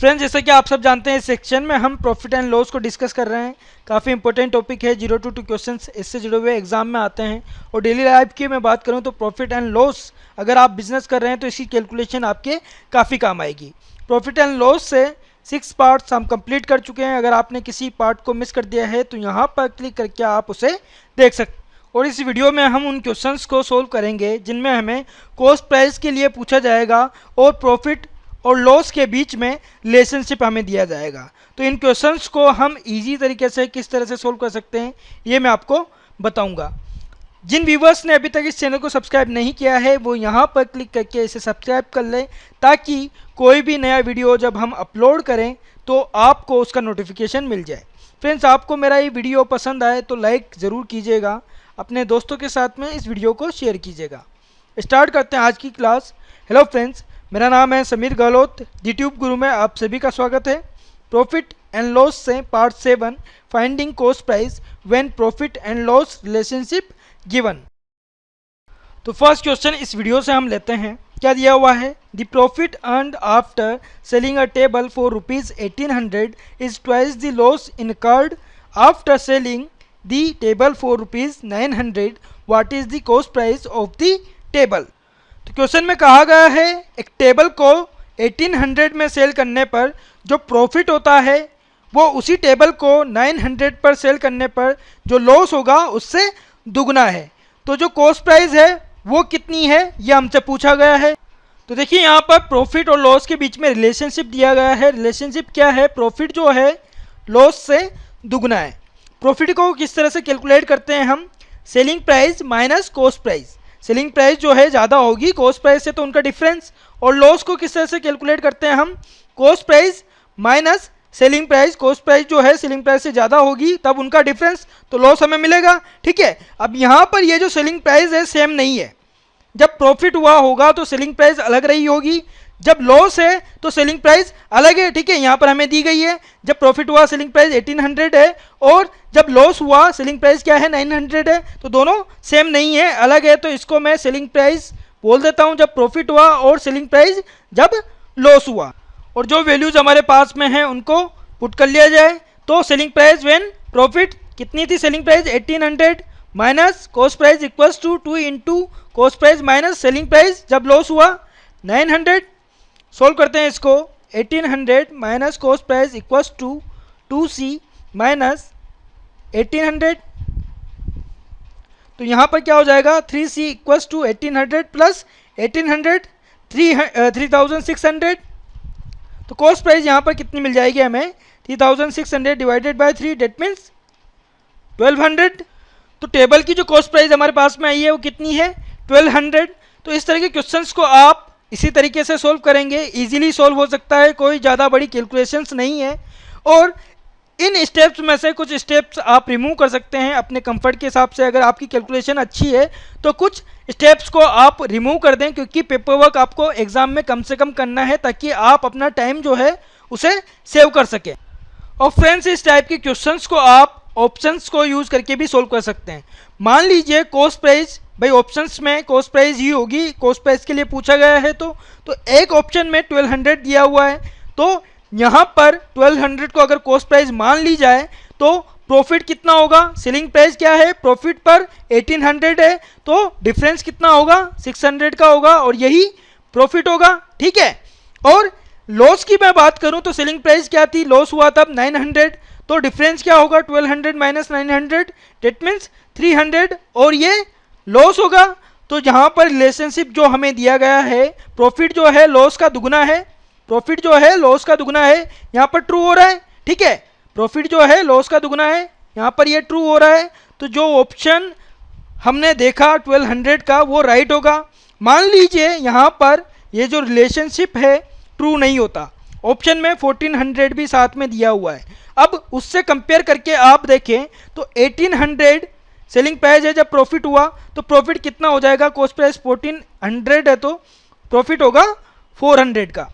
Friends, जैसा कि आप सब जानते हैं इस सेक्शन में हम प्रॉफिट एंड लॉस को डिस्कस कर रहे हैं। काफ़ी इंपॉर्टेंट टॉपिक है, 0 to 2 क्वेश्चंस इससे जुड़े हुए एग्जाम में आते हैं। और डेली लाइफ की मैं बात करूं तो प्रॉफिट एंड लॉस अगर आप बिजनेस कर रहे हैं तो इसकी कैलकुलेशन आपके काफ़ी काम आएगी। प्रॉफिट एंड लॉस से 6 पार्ट्स हम कंप्लीट कर चुके हैं। अगर आपने किसी पार्ट को मिस कर दिया है तो यहाँ पर क्लिक करके आप उसे देख सकते हैं। और इस वीडियो में हम उन क्वेश्चंस को सोल्व करेंगे जिनमें हमें कॉस्ट प्राइस के लिए पूछा जाएगा और प्रॉफिट और लॉस के बीच में रिलेशनशिप हमें दिया जाएगा। तो इन क्वेश्चंस को हम इजी तरीके से किस तरह से सोल्व कर सकते हैं ये मैं आपको बताऊंगा। जिन व्यूवर्स ने अभी तक इस चैनल को सब्सक्राइब नहीं किया है वो यहाँ पर क्लिक करके इसे सब्सक्राइब कर लें, ताकि कोई भी नया वीडियो जब हम अपलोड करें तो आपको उसका नोटिफिकेशन मिल जाए। फ्रेंड्स, आपको मेरा ये वीडियो पसंद आए तो लाइक ज़रूर कीजिएगा, अपने दोस्तों के साथ में इस वीडियो को शेयर कीजिएगा। स्टार्ट करते हैं आज की क्लास। हेलो फ्रेंड्स, मेरा नाम है समीर गहलोत। यूट्यूब गुरु में आप सभी का स्वागत है। प्रॉफिट एंड लॉस से part 7, finding cost price when profit and loss relationship given. तो फर्स्ट क्वेश्चन इस वीडियो से हम लेते हैं। क्या दिया हुआ है? The profit earned after selling a table for ₹1800 is twice the loss incurred after selling the table for ₹900। What is the cost price of the table? तो क्वेश्चन में कहा गया है एक टेबल को 1800 में सेल करने पर जो प्रॉफिट होता है वो उसी टेबल को 900 पर सेल करने पर जो लॉस होगा उससे दुगना है। तो जो कॉस्ट प्राइस है वो कितनी है ये हमसे पूछा गया है। तो देखिए यहाँ पर प्रॉफिट और लॉस के बीच में रिलेशनशिप दिया गया है। रिलेशनशिप क्या है? प्रॉफिट जो है लॉस से दुगना है। प्रॉफिट को किस तरह से कैलकुलेट करते हैं हम? Selling price minus cost price. Selling price जो है ज़्यादा होगी कॉस्ट प्राइस से तो उनका डिफरेंस। और लॉस को किस तरह से कैलकुलेट करते हैं हम? Cost price minus selling price. Cost price जो है सेलिंग प्राइस से ज़्यादा होगी तब उनका डिफरेंस, तो लॉस हमें मिलेगा। ठीक है, अब यहाँ पर ये जो सेलिंग प्राइस है सेम नहीं है। जब प्रॉफिट हुआ होगा तो सेलिंग प्राइस अलग रही होगी, जब लॉस है तो सेलिंग प्राइस अलग है। ठीक है, यहाँ पर हमें दी गई है जब प्रॉफिट हुआ सेलिंग प्राइस 1800 है और जब लॉस हुआ सेलिंग प्राइस क्या है 900 है। तो दोनों सेम नहीं है, अलग है। तो इसको मैं सेलिंग प्राइस बोल देता हूँ जब प्रॉफिट हुआ और सेलिंग प्राइस जब लॉस हुआ। और जो वैल्यूज हमारे पास में हैं उनको पुट कर लिया जाए। तो सेलिंग प्राइस व्हेन प्रॉफिट कितनी थी? Selling price 1800 minus cost price equals to 2 into cost price minus selling price जब लॉस हुआ 900। सोल्व करते हैं इसको। 1800 minus cost price equals to 2C minus 1800। तो यहाँ पर क्या हो जाएगा? 3C equals to 1800 plus 1800 3600। तो कॉस्ट प्राइस यहाँ पर कितनी मिल जाएगी हमें? 3600 डिवाइडेड बाय 3, डेट मीन्स 1200। तो टेबल की जो कॉस्ट प्राइस हमारे पास में आई है वो कितनी है? 1200। तो इस तरह के क्वेश्चंस को आप इसी तरीके से सोल्व करेंगे, इजीली सोल्व हो सकता है, कोई ज़्यादा बड़ी कैलकुलेशंस नहीं है। और इन स्टेप्स में से कुछ स्टेप्स आप रिमूव कर सकते हैं अपने कंफर्ट के हिसाब से। अगर आपकी कैलकुलेशन अच्छी है तो कुछ स्टेप्स को आप रिमूव कर दें, क्योंकि पेपर वर्क आपको एग्जाम में कम से कम करना है ताकि आप अपना टाइम जो है उसे सेव कर सकें। और फ्रेंड्स, इस टाइप के क्वेश्चंस को आप ऑप्शंस को यूज करके भी सोल्व कर सकते हैं। मान लीजिए कॉस्ट प्राइस, भाई ऑप्शंस में कॉस्ट प्राइस ही होगी, कॉस्ट प्राइस के लिए पूछा गया है। तो एक ऑप्शन में 1200 दिया हुआ है, तो यहाँ पर 1200 को अगर कॉस्ट प्राइस मान ली जाए तो प्रॉफिट कितना होगा? सेलिंग प्राइस क्या है? प्रॉफिट पर 1800 है, तो डिफरेंस कितना होगा? 600 का होगा और यही प्रॉफिट होगा। ठीक है, और लॉस की मैं बात करूं तो सेलिंग प्राइस क्या थी? लॉस हुआ तब 900, तो डिफरेंस क्या होगा? 1200 माइनस 900, डेट मीन्स 300, और ये लॉस होगा। तो यहाँ पर रिलेशनशिप जो हमें दिया गया है, प्रॉफिट जो है लॉस का दुगना है, प्रॉफिट जो है लॉस का दुगना है, यहाँ पर ट्रू हो रहा है। ठीक है, प्रॉफिट जो है लॉस का दुगना है, यहाँ पर ये ट्रू हो रहा है। तो जो ऑप्शन हमने देखा 1200 का वो राइट होगा। मान लीजिए यहाँ पर ये जो रिलेशनशिप है ट्रू नहीं होता, ऑप्शन में 1400 भी साथ में दिया हुआ है। अब उससे कंपेयर करके आप देखें तो 1800 सेलिंग प्राइस है जब प्रॉफिट हुआ, तो प्रॉफिट कितना हो जाएगा? कॉस्ट प्राइस 1400 है तो प्रॉफिट होगा 400 का।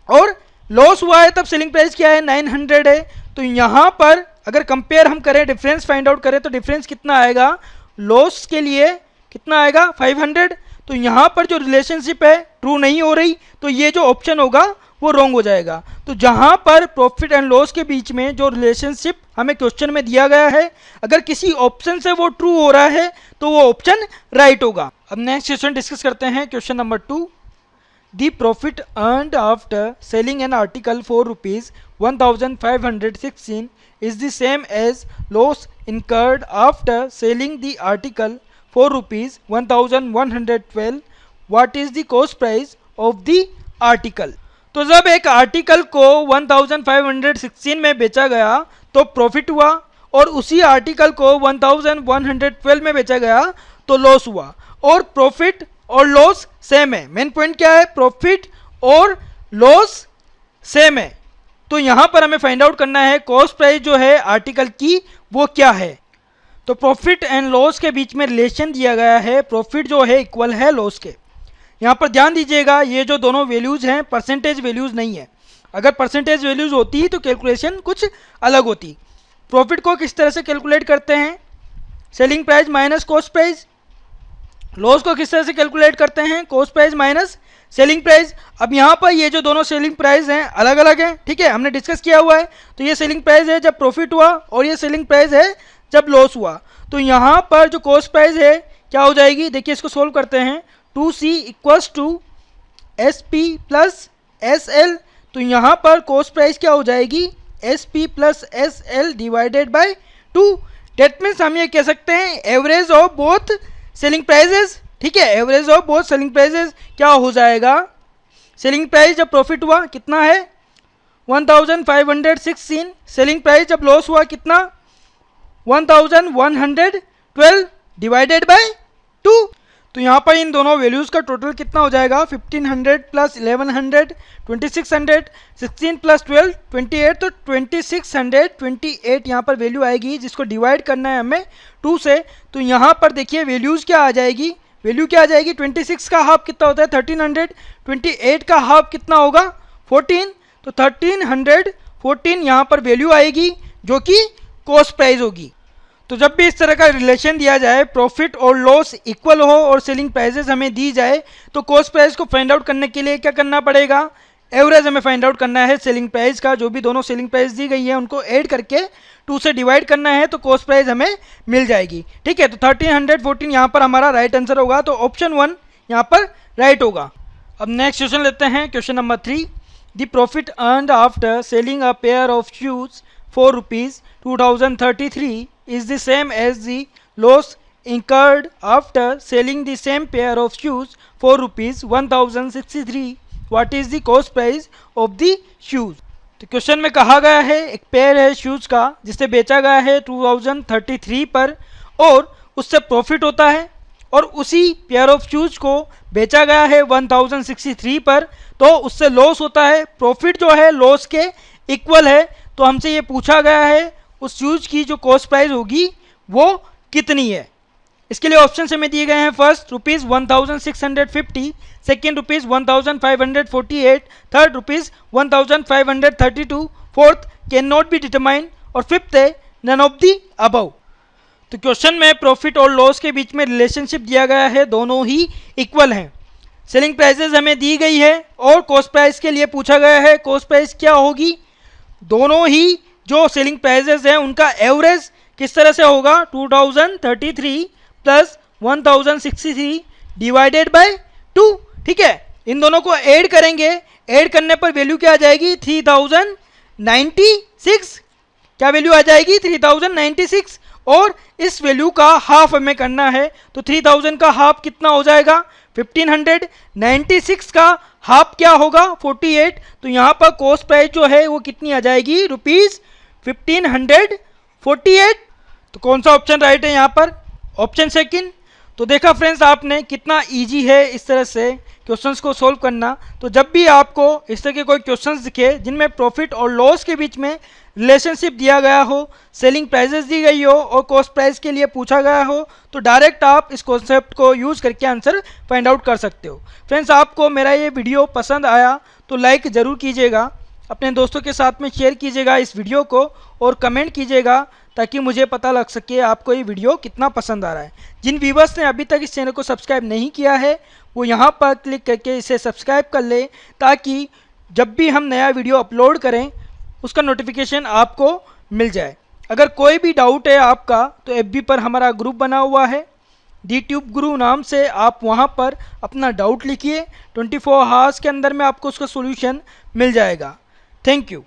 और लॉस हुआ है तब सेलिंग प्राइस क्या है? 900 है। तो यहाँ पर अगर कंपेयर हम करें, डिफरेंस फाइंड आउट करें तो डिफरेंस कितना आएगा? लॉस के लिए कितना आएगा? 500। तो यहाँ पर जो रिलेशनशिप है ट्रू नहीं हो रही, तो ये जो ऑप्शन होगा वो रॉन्ग हो जाएगा। तो जहाँ पर प्रॉफिट एंड लॉस के बीच में जो रिलेशनशिप हमें क्वेश्चन में दिया गया है, अगर किसी ऑप्शन से वो ट्रू हो रहा है तो वो ऑप्शन राइट होगा। अब नेक्स्ट क्वेश्चन डिस्कस करते हैं, question number 2। The profit earned after selling an article for rupees 1516 is the same as loss incurred after selling the article for rupees 1112. What is the cost price of the article? तो जब एक article को 1516 में बेचा गया तो profit हुआ, और उसी आर्टिकल को 1112 में बेचा गया तो लॉस हुआ। और प्रॉफिट और लॉस सेम है। मेन पॉइंट क्या है? प्रॉफिट और लॉस सेम है। तो यहाँ पर हमें फाइंड आउट करना है कॉस्ट प्राइस जो है आर्टिकल की वो क्या है। तो प्रॉफिट एंड लॉस के बीच में रिलेशन दिया गया है, प्रॉफिट जो है इक्वल है लॉस के। यहाँ पर ध्यान दीजिएगा, ये जो दोनों वैल्यूज़ हैं परसेंटेज वैल्यूज़ नहीं है। अगर परसेंटेज वैल्यूज़ होती तो कैलकुलेशन कुछ अलग होती। प्रॉफिट को किस तरह से कैलकुलेट करते हैं? Selling price minus cost price. Loss को किस तरह से कैलकुलेट करते हैं? Cost price minus selling price. अब यहाँ पर ये जो दोनों सेलिंग प्राइस हैं अलग अलग हैं, ठीक है, हमने डिस्कस किया हुआ है। तो ये सेलिंग प्राइस है जब प्रॉफिट हुआ और ये सेलिंग प्राइस है जब लॉस हुआ। तो यहाँ पर जो कॉस्ट प्राइस है क्या हो जाएगी? देखिए इसको सोल्व करते हैं। 2C equals to SP plus SL। तो यहाँ पर कॉस्ट प्राइस क्या हो जाएगी? SP plus SL divided by 2। That means हम ये कह सकते हैं average of both selling prices, ठीक है, average of both selling prices क्या हो जाएगा? सेलिंग प्राइस जब प्रॉफिट हुआ कितना है? 1516। सेलिंग प्राइस जब लॉस हुआ कितना? 1112 डिवाइडेड बाय 2। तो यहाँ पर इन दोनों वैल्यूज़ का टोटल कितना हो जाएगा? 1500 प्लस 1100 2600, 16 प्लस 12 28। तो 2628 यहाँ पर वैल्यू आएगी जिसको डिवाइड करना है हमें 2 से। तो यहाँ पर देखिए वैल्यूज़ क्या आ जाएगी? वैल्यू क्या आ जाएगी? 26 का हाफ कितना होता है? 1300। 28 का हाफ कितना होगा? 14। तो 1314 यहाँ पर वैल्यू आएगी जो कि कॉस्ट प्राइस होगी। तो जब भी इस तरह का रिलेशन दिया जाए, प्रॉफिट और लॉस इक्वल हो और सेलिंग प्राइसेस हमें दी जाए, तो कॉस्ट प्राइस को फाइंड आउट करने के लिए क्या करना पड़ेगा? एवरेज हमें फाइंड आउट करना है सेलिंग प्राइस का। जो भी दोनों सेलिंग प्राइस दी गई है उनको ऐड करके 2 से डिवाइड करना है तो कॉस्ट प्राइस हमें मिल जाएगी, ठीक है। तो 1314 यहाँ पर हमारा राइट आंसर होगा। तो ऑप्शन 1 यहाँ पर राइट होगा। अब नेक्स्ट क्वेश्चन लेते हैं, question number 3। The profit earned after selling a pair of shoes for rupees 2033 is the same as the loss incurred after selling the same pair of shoes for rupees 1063. What is the cost price of the shoes? तो question में कहा गया है एक pair है shoes का जिसे बेचा गया है 2033 पर और उससे प्रॉफिट होता है, और उसी पेयर ऑफ शूज को बेचा गया है 1063 पर तो उससे लॉस होता है। प्रॉफिट जो है लॉस के इक्वल है। तो हमसे ये पूछा गया है उस शूज की जो कॉस्ट प्राइस होगी वो कितनी है। इसके लिए ऑप्शन हमें दिए गए हैं। First rupees 1650, second rupees 1548, third rupees 1532, fourth can not be determine और फिफ्थ है नन ऑफ दी अबव। तो क्वेश्चन में प्रॉफिट और लॉस के बीच में रिलेशनशिप दिया गया है, दोनों ही इक्वल हैं। सेलिंग प्राइसेस हमें दी गई है और कॉस्ट प्राइस के लिए पूछा गया है कॉस्ट प्राइस क्या होगी। दोनों ही जो सेलिंग प्राइसेस हैं उनका एवरेज किस तरह से होगा? 2033 प्लस 1063 डिवाइडेड बाय 2, ठीक है। इन दोनों को ऐड करेंगे, ऐड करने पर वैल्यू क्या आ जाएगी? 3096। क्या वैल्यू आ जाएगी? 3096। और इस वैल्यू का हाफ हमें करना है। तो 3000 का हाफ कितना हो जाएगा? 1500। 96 का हाफ क्या होगा? 48। तो यहाँ पर कॉस्ट प्राइस जो है वो कितनी आ जाएगी? रुपीज़ 1548। तो कौन सा ऑप्शन राइट है यहाँ पर? Option second. तो देखा फ्रेंड्स आपने कितना इजी है इस तरह से क्वेश्चंस को सोल्व करना। तो जब भी आपको इस तरह के कोई क्वेश्चंस दिखे जिनमें प्रॉफिट और लॉस के बीच में रिलेशनशिप दिया गया हो, सेलिंग प्राइसेस दी गई हो और कॉस्ट प्राइस के लिए पूछा गया हो, तो डायरेक्ट आप इस कॉन्सेप्ट को यूज़ करके आंसर फाइंड आउट कर सकते हो। फ्रेंड्स आपको मेरा ये वीडियो पसंद आया तो लाइक ज़रूर कीजिएगा, अपने दोस्तों के साथ में शेयर कीजिएगा इस वीडियो को और कमेंट कीजिएगा ताकि मुझे पता लग सके आपको ये वीडियो कितना पसंद आ रहा है। जिन व्यूवर्स ने अभी तक इस चैनल को सब्सक्राइब नहीं किया है वो यहाँ पर क्लिक करके इसे सब्सक्राइब कर ले ताकि जब भी हम नया वीडियो अपलोड करें उसका नोटिफिकेशन आपको मिल जाए। अगर कोई भी डाउट है आपका तो FB पर हमारा ग्रुप बना हुआ है DTube गुरु नाम से, आप वहां पर अपना डाउट लिखिए, 24 आवर्स के अंदर में आपको उसका सॉल्यूशन मिल जाएगा। Thank you.